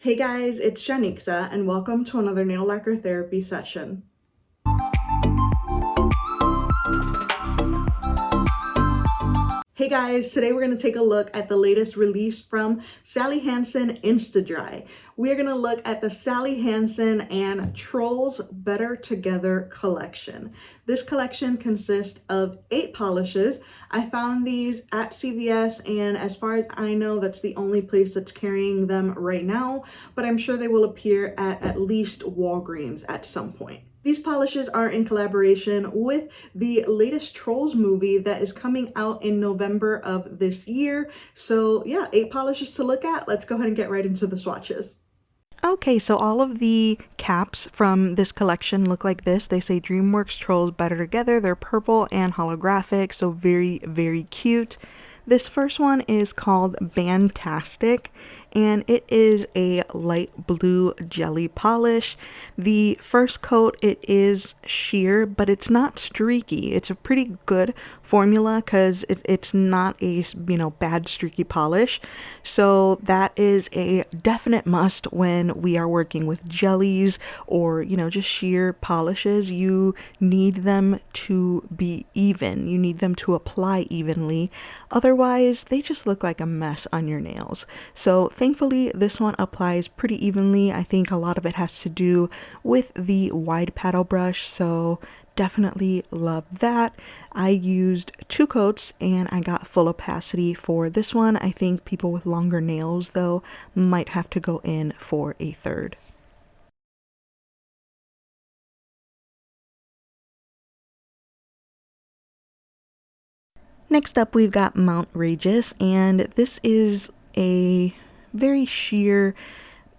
Hey guys, it's Janixa and welcome to another nail lacquer therapy session. Hey guys, today we're going to take a look at the latest release from Sally Hansen Insta-Dry. We are going to look at the Sally Hansen and Trolls Better Together collection. This collection consists of 8 polishes. I found these at CVS, and as far as I know, that's the only place that's carrying them right now, but I'm sure they will appear at least Walgreens at some point. These polishes are in collaboration with the latest Trolls movie that is coming out in November of this year. So yeah, 8 polishes to look at. Let's go ahead and get right into the swatches. Okay, so all of the caps from this collection look like this. They say DreamWorks Trolls Better Together. They're purple and holographic, so very, very cute. This first one is called Bandtastic, and it is a light blue jelly polish. The first coat, it is sheer, but it's not streaky. It's a pretty good formula because it's not a bad streaky polish. So that is a definite must when we are working with jellies or just sheer polishes. You need them to be even. You need them to apply evenly. Otherwise, they just look like a mess on your nails. So thankfully, this one applies pretty evenly. I think a lot of it has to do with the wide paddle brush, so definitely love that. I used 2 coats and I got full opacity for this one. I think people with longer nails, though, might have to go in for a third. Next up, we've got Mount Rageous, and this is a very sheer,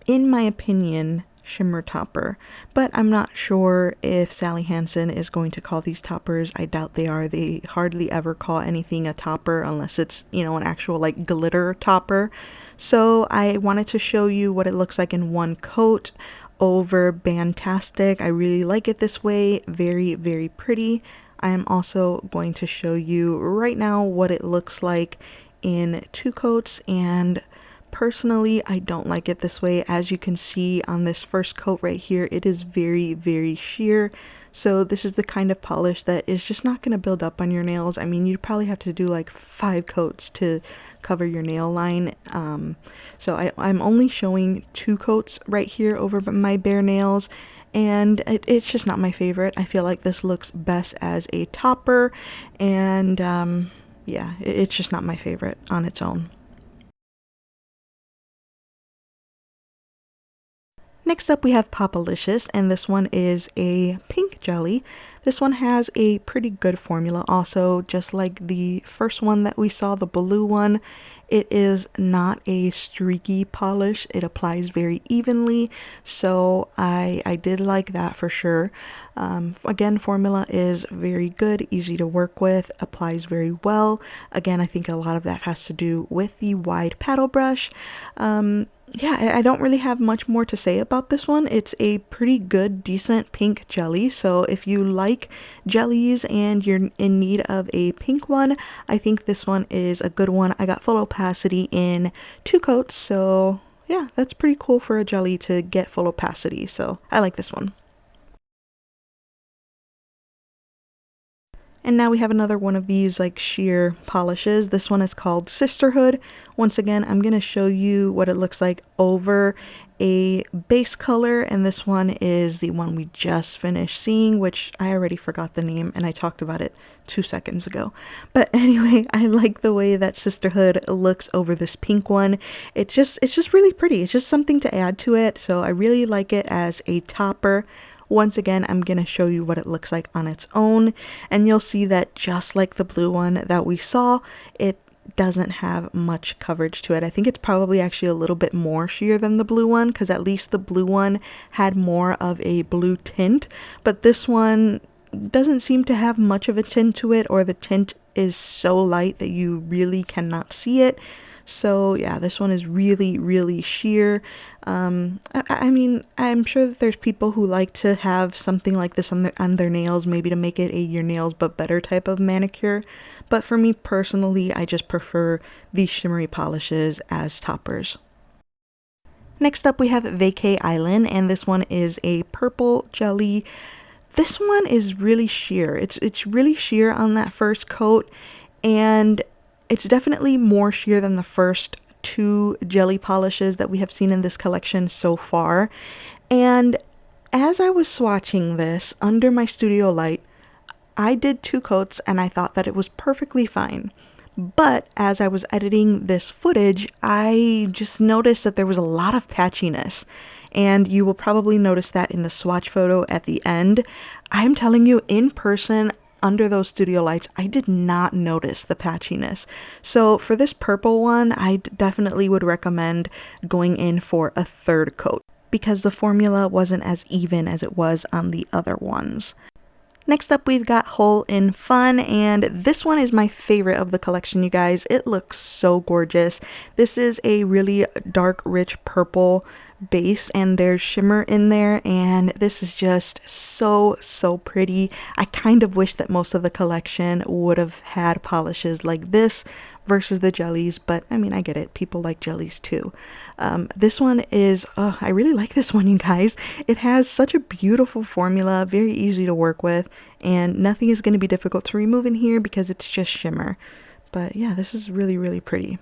in my opinion, shimmer topper, but I'm not sure if Sally Hansen is going to call these toppers. I doubt they are. They hardly ever call anything a topper unless it's, an actual like glitter topper. So I wanted to show you what it looks like in one coat over Bandtastic. I really like it this way. Very, very pretty. I am also going to show you right now what it looks like in 2 coats, and personally, I don't like it this way. As you can see on this first coat right here, it is very, very sheer. So this is the kind of polish that is just not going to build up on your nails. I mean, you'd probably have to do like 5 coats to cover your nail line. So I'm only showing 2 coats right here over my bare nails, and it's just not my favorite. I feel like this looks best as a topper, and yeah, it's just not my favorite on its own. Next up we have Popalicious, and this one is a pink jelly. This one has a pretty good formula also, just like the first one that we saw, the blue one. It is not a streaky polish. It applies very evenly, so I did like that for sure. Again, formula is very good, easy to work with, applies very well. Again, I think a lot of that has to do with the wide paddle brush. Yeah, I don't really have much more to say about this one. It's a pretty good, decent pink jelly. So if you like jellies and you're in need of a pink one, I think this one is a good one. I got full opacity in 2 coats. So yeah, that's pretty cool for a jelly to get full opacity. So I like this one. And now we have another one of these like sheer polishes. This one is called Sisterhood. Once again, I'm going to show you what it looks like over a base color, and this one is the one we just finished seeing, which I already forgot the name and I talked about it 2 seconds ago. But anyway, I like the way that Sisterhood looks over this pink one. It's just really pretty. It's just something to add to it, so I really like it as a topper. Once again, I'm going to show you what it looks like on its own, and you'll see that just like the blue one that we saw, it doesn't have much coverage to it. I think it's probably actually a little bit more sheer than the blue one, because at least the blue one had more of a blue tint, but this one doesn't seem to have much of a tint to it, or the tint is so light that you really cannot see it. So yeah, this one is really, really sheer. I mean, I'm sure that there's people who like to have something like this on their nails, maybe to make it a your nails but better type of manicure. But for me personally, I just prefer these shimmery polishes as toppers. Next up we have Vacay Island, and this one is a purple jelly. This one is really sheer. It's really sheer on that first coat, and it's definitely more sheer than the first two jelly polishes that we have seen in this collection so far. And as I was swatching this under my studio light, I did 2 coats and I thought that it was perfectly fine. But as I was editing this footage, I just noticed that there was a lot of patchiness. And you will probably notice that in the swatch photo at the end. I'm telling you, in person, under those studio lights, I did not notice the patchiness. So for this purple one, I definitely would recommend going in for a 3rd coat, because the formula wasn't as even as it was on the other ones. Next up, we've got Hole in Fun, and this one is my favorite of the collection, you guys. It looks so gorgeous. This is a really dark, rich purple base, and there's shimmer in there, and this is just so pretty. I kind of wish that most of the collection would have had polishes like this versus the jellies, but I mean, I get it. People like jellies too. This one is, I really like this one, you guys. It has such a beautiful formula, very easy to work with, and nothing is going to be difficult to remove in here because it's just shimmer. But yeah, this is really pretty.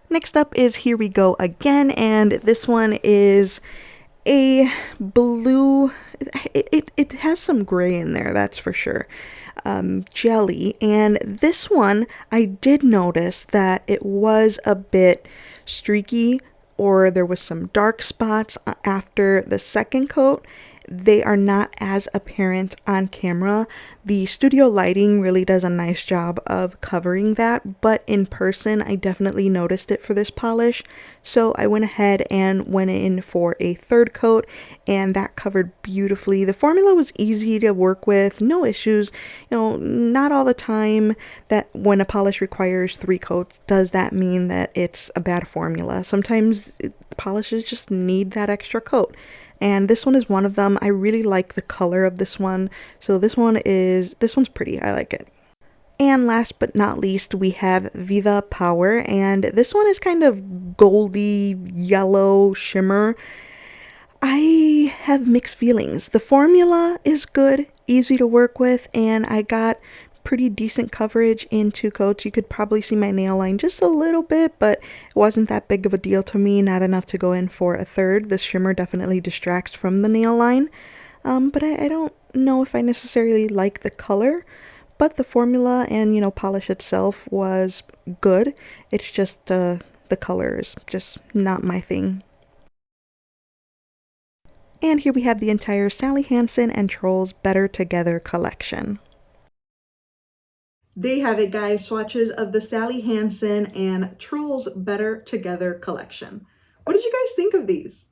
Next up is Here We Go Again, and this one is a blue, it has some gray in there, that's for sure, jelly. And this one, I did notice that it was a bit streaky, or there was some dark spots after the 2nd coat. They are not as apparent on camera. The studio lighting really does a nice job of covering that, but in person I definitely noticed it for this polish. So I went ahead and went in for a 3rd coat, and that covered beautifully. The formula was easy to work with, no issues. You know, not all the time that when a polish requires 3 coats does that mean that it's a bad formula. Sometimes polishes just need that extra coat. And this one is one of them. I really like the color of this one. So this one's pretty. I like it. And last but not least, we have Viva Power, and this one is kind of goldy yellow shimmer. I have mixed feelings. The formula is good, easy to work with, and I got pretty decent coverage in 2 coats. You could probably see my nail line just a little bit, but it wasn't that big of a deal to me, not enough to go in for a 3rd. The shimmer definitely distracts from the nail line, but I don't know if I necessarily like the color, but the formula and, you know, polish itself was good. It's just the color is just not my thing. And here we have the entire Sally Hansen and Trolls Better Together collection. There you have it, guys. Swatches of the Sally Hansen and Trolls Better Together collection. What did you guys think of these?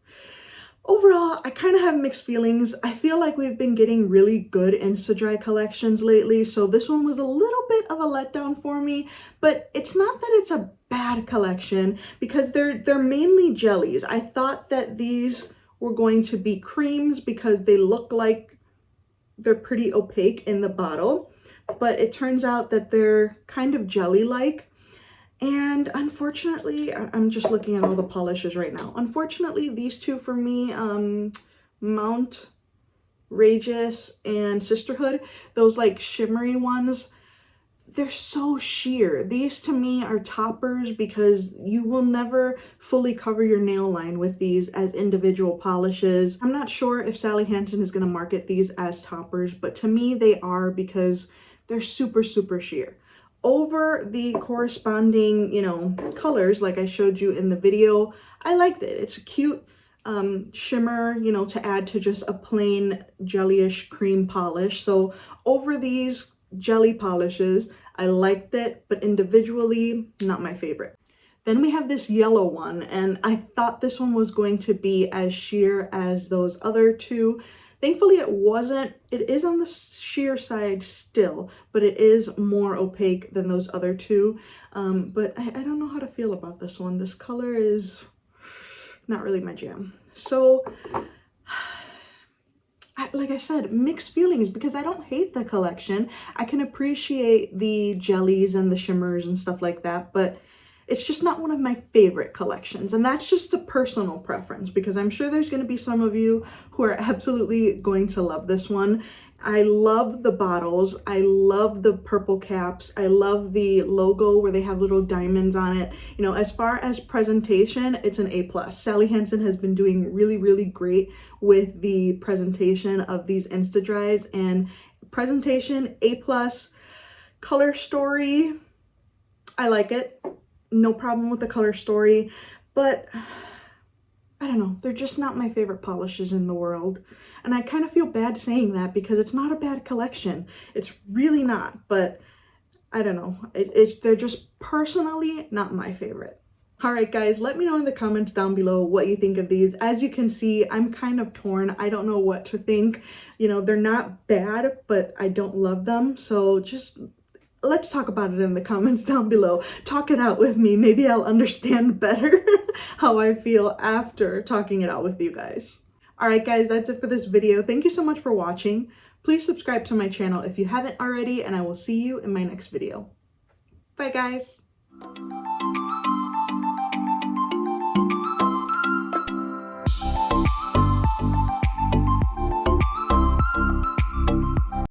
Overall, I kind of have mixed feelings. I feel like we've been getting really good Insta-Dry collections lately, so this one was a little bit of a letdown for me, but it's not that it's a bad collection because they're mainly jellies. I thought that these were going to be creams because they look like they're pretty opaque in the bottle, but it turns out that they're kind of jelly-like. And unfortunately, I'm just looking at all the polishes right now. Unfortunately, these two for me, Mount Rageous and Sisterhood, those like shimmery ones, they're so sheer. These to me are toppers because you will never fully cover your nail line with these as individual polishes. I'm not sure if Sally Hansen is going to market these as toppers, but to me they are because they're super sheer. Over the corresponding, you know, colors like I showed you in the video, I liked it. It's a cute shimmer, you know, to add to just a plain jellyish cream polish. So over these jelly polishes, I liked it, but individually, not my favorite. Then we have this yellow one, and I thought this one was going to be as sheer as those other two. Thankfully, it wasn't. It is on the sheer side still, but it is more opaque than those other two. But I don't know how to feel about this one. This color is not really my jam. So like I said, mixed feelings, because I don't hate the collection. I can appreciate the jellies and the shimmers and stuff like that, but it's just not one of my favorite collections. And that's just a personal preference, because I'm sure there's going to be some of you who are absolutely going to love this one. I love the bottles. I love the purple caps. I love the logo where they have little diamonds on it. You know, as far as presentation, it's an A+. Sally Hansen has been doing really, really great with the presentation of these Insta-Dries, and presentation A+. Color story, I like it. No problem with the color story, but I don't know, they're just not my favorite polishes in the world. And I kind of feel bad saying that, because it's not a bad collection. It's really not, but I don't know. They're just personally not my favorite. All right, guys, let me know in the comments down below what you think of these. As you can see, I'm kind of torn. I don't know what to think. You know, they're not bad, but I don't love them. So just let's talk about it in the comments down below. Talk it out with me. Maybe I'll understand better how I feel after talking it out with you guys. All right, guys, that's it for this video. Thank you so much for watching. Please subscribe to my channel if you haven't already, and I will see you in my next video. Bye, guys.